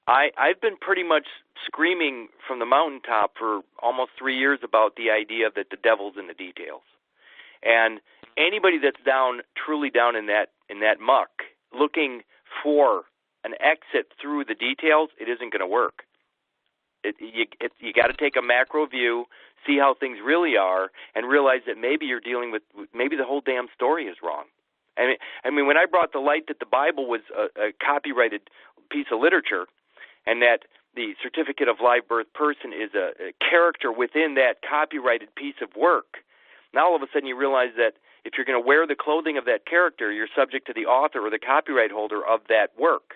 I've been pretty much screaming from the mountaintop for almost 3 years about the idea that the devil's in the details. And anybody that's truly down in that muck, looking for an exit through the details, it isn't going to work. You got to take a macro view, see how things really are, and realize that maybe you're dealing with, maybe the whole damn story is wrong. I mean, when I brought the light that the Bible was a copyrighted piece of literature, and that the certificate of live birth person is a character within that copyrighted piece of work, now all of a sudden you realize that if you're going to wear the clothing of that character, you're subject to the author or the copyright holder of that work.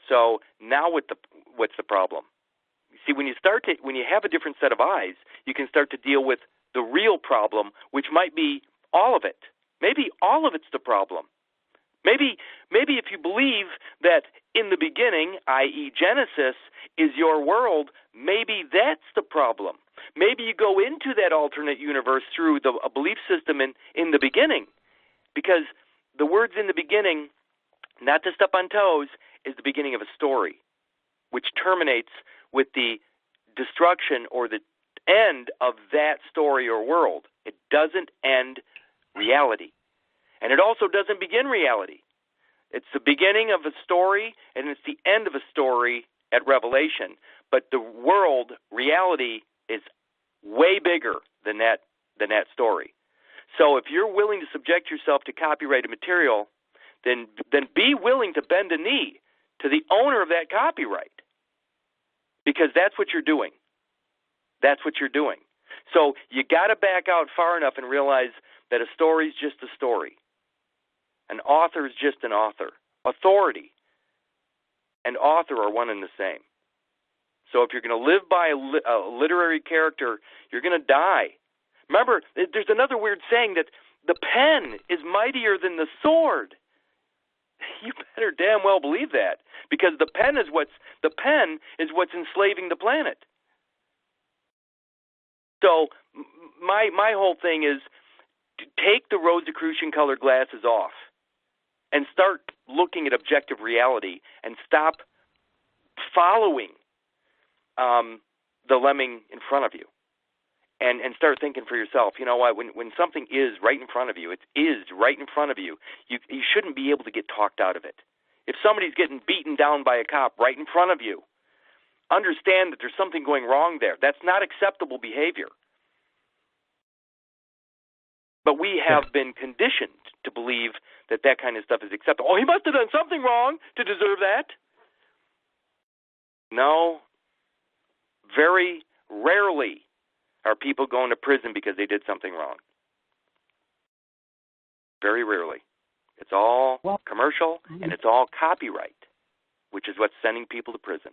So now what's the problem? See, when you have a different set of eyes, you can start to deal with the real problem, which might be all of it. Maybe all of it's the problem. Maybe if you believe that in the beginning, i.e. Genesis, is your world, maybe that's the problem. Maybe you go into that alternate universe through a belief system in the beginning, because the words in the beginning, not to step on toes, is the beginning of a story, which terminates with the destruction or the end of that story or world. It doesn't end reality. And it also doesn't begin reality. It's the beginning of a story, and it's the end of a story at Revelation. But the world, reality, is way bigger than that story. So if you're willing to subject yourself to copyrighted material, then be willing to bend a knee to the owner of that copyright, because that's what you're doing. That's what you're doing. So you got to back out far enough and realize that a story is just a story. An author is just an author. Authority and author are one and the same. So if you're going to live by a literary character, you're going to die. Remember, there's another weird saying that the pen is mightier than the sword. You better damn well believe that, because the pen is what's enslaving the planet. So my whole thing is to take the Rosicrucian colored glasses off and start looking at objective reality, and stop following the lemming in front of you, and start thinking for yourself. You know what? When something is right in front of you, it is right in front of you. You shouldn't be able to get talked out of it. If somebody's getting beaten down by a cop right in front of you, understand that there's something going wrong there. That's not acceptable behavior. But we have been conditioned to believe that kind of stuff is acceptable. Oh, he must have done something wrong to deserve that. No. Very rarely are people going to prison because they did something wrong. Very rarely. It's all commercial, and it's all copyright, which is what's sending people to prison.